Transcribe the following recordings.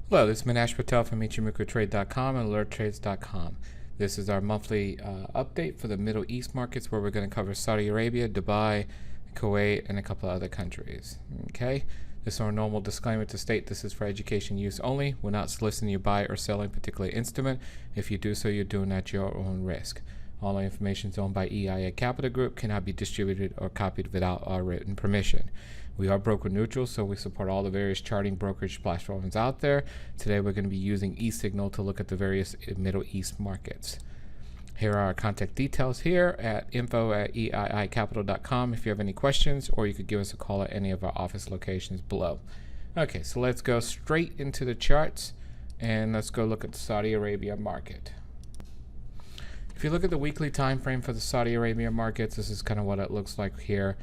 Hello, this is Manish Patel from Ichimoku and alerttrades.com. This is our monthly update for the Middle East markets, where we're going to cover Saudi Arabia, Dubai, Kuwait, and a couple of other countries. Okay, this is our normal disclaimer to state this is for education use only. We're not soliciting you buy or sell a particular instrument. If you do so, you're doing at your own risk. All our information is owned by EIA Capital Group, cannot be distributed or copied without our written permission. We are broker neutral, so we support all the various charting brokerage platforms out there. Today we're going to be using eSignal to look at the various Middle East markets. Here are our contact details here at info@eiicapital.com if you have any questions, or you could give us a call at any of our office locations below. Okay, so let's go straight into the charts and let's go look at the Saudi Arabia market. If you look at the weekly time frame for the Saudi Arabia markets, this is kind of what it looks like here.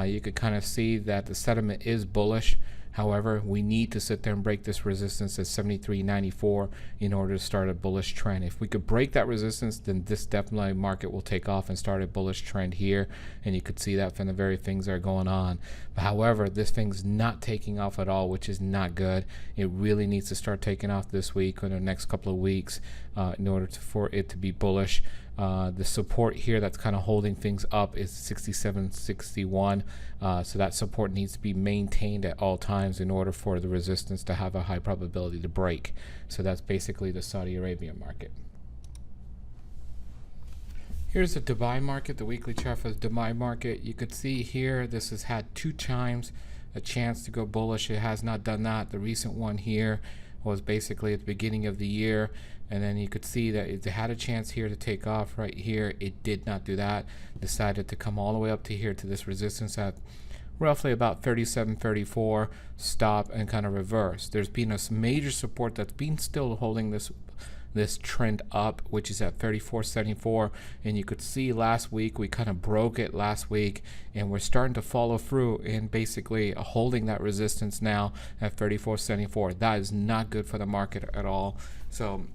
You could kind of see that the sentiment is bullish. However, we need to sit there and break this resistance at 73.94 in order to start a bullish trend. If we could break that resistance, then this definitely market will take off and start a bullish trend here. And you could see that from the very things that are going on. But however, this thing's not taking off at all, which is not good. It really needs to start taking off this week or the next couple of weeks in order for it to be bullish. The support here that's kind of holding things up is 67.61, so that support needs to be maintained at all times in order for the resistance to have a high probability to break. So that's basically the Saudi Arabia market. Here's the Dubai market, the weekly chart for the Dubai market. You could see here this has had two times a chance to go bullish. It has not done that. The recent one here was basically at the beginning of the year, and then you could see that it had a chance here to take off right here. It did not do that. Decided to come all the way up to here to this resistance at roughly about 37.34, stop and kind of reverse. There's been a major support that's been still holding this trend up, which is at 34.74, and you could see last week we kind of broke it last week, and we're starting to follow through and basically holding that resistance now at 34.74. That is not good for the market at all. So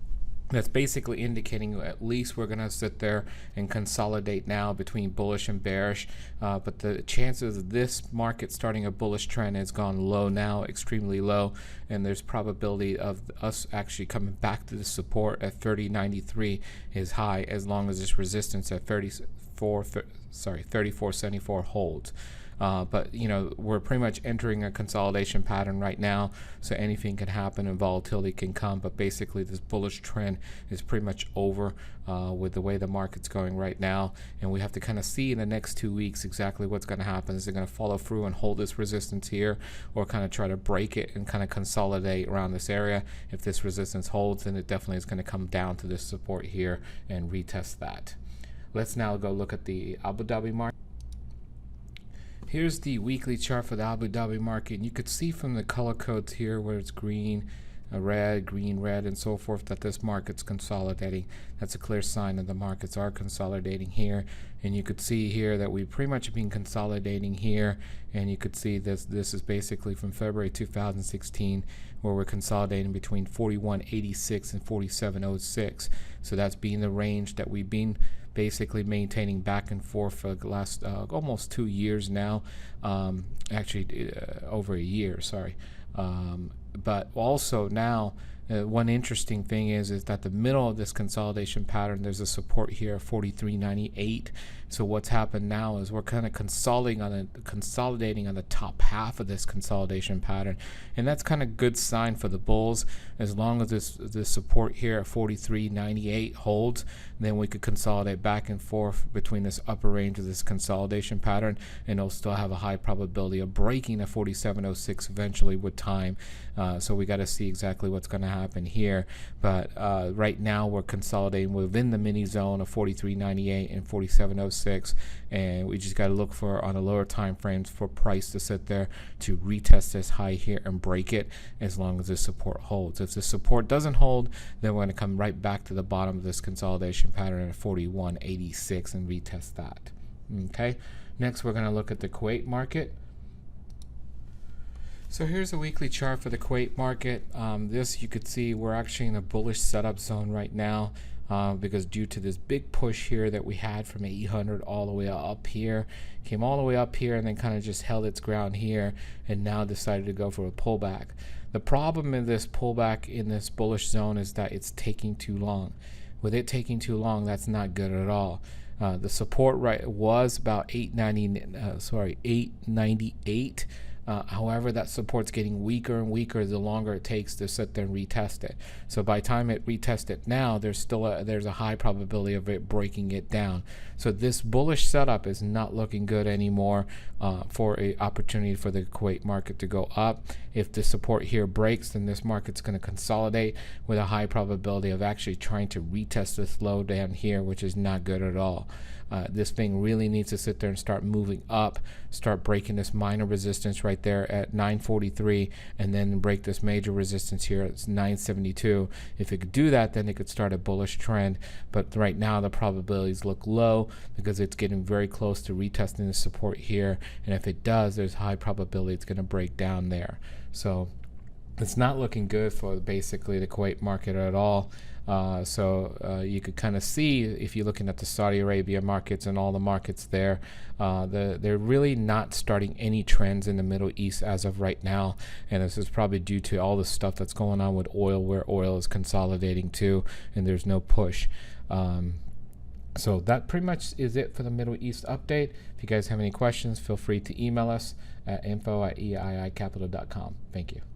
that's basically indicating at least we're going to sit there and consolidate now between bullish and bearish. But the chances of this market starting a bullish trend has gone low now, extremely low. And there's probability of us actually coming back to the support at 30.93 is high, as long as this resistance at 34.74 holds. But you know, we're pretty much entering a consolidation pattern right now, so anything can happen and volatility can come. But basically this bullish trend is pretty much over with the way the market's going right now, and we have to kind of see in the next 2 weeks exactly what's going to happen. Is it going to follow through and hold this resistance here, or kind of try to break it and kind of consolidate around this area? If this resistance holds, then it definitely is going to come down to this support here and retest that. Let's now go look at the Abu Dhabi market. Here's the weekly chart for the Abu Dhabi market, and you could see from the color codes here where it's green, red, green, red, and so forth, that this market's consolidating. That's a clear sign that the markets are consolidating here. And you could see here that we've pretty much been consolidating here, and you could see this is basically from February 2016, where we're consolidating between 41.86 and 47.06. So that's been the range that we've been basically maintaining back and forth for the last almost 2 years now, actually over a year, sorry. But also now, one interesting thing is that the middle of this consolidation pattern, there's a support here of 43.98. So what's happened now is we're kind of consolidating on the top half of this consolidation pattern, and that's kind of good sign for the bulls. As long as this support here at 43.98 holds, then we could consolidate back and forth between this upper range of this consolidation pattern, and it'll still have a high probability of breaking the 47.06 eventually with time. So we got to see exactly what's going to happen here. But right now we're consolidating within the mini zone of 43.98 and 47.06, and we just got to look for, on the lower time frames, for price to sit there to retest this high here and break it, as long as this support holds. If the support doesn't hold, then we're going to come right back to the bottom of this consolidation pattern at 41.86 and retest that. Okay, next we're going to look at the Kuwait market. So here's a weekly chart for the Kuwait market. This, you could see we're actually in a bullish setup zone right now. because due to this big push here that we had from 800 all the way up here, came all the way up here and then kind of just held its ground here and now decided to go for a pullback. The problem in this pullback in this bullish zone is that it's taking too long. With it taking too long, that's not good at all. The support right was about 898. However, that support's getting weaker and weaker the longer it takes to sit there and retest it. So by the time it retests it now, there's a high probability of it breaking it down. So this bullish setup is not looking good anymore for a opportunity for the Kuwait market to go up. If the support here breaks, then this market's going to consolidate with a high probability of actually trying to retest this low down here, which is not good at all. This thing really needs to sit there and start moving up, start breaking this minor resistance right there at 943, and then break this major resistance here at 972. If it could do that, then it could start a bullish trend. But right now, the probabilities look low because it's getting very close to retesting the support here. And if it does, there's high probability it's going to break down there. So it's not looking good for basically the Kuwait market at all. You could kind of see if you're looking at the Saudi Arabia markets and all the markets there, they're really not starting any trends in the Middle East as of right now. And this is probably due to all the stuff that's going on with oil, where oil is consolidating too, and there's no push. So that pretty much is it for the Middle East update. If you guys have any questions, feel free to email us at info@eiicapital.com. Thank you.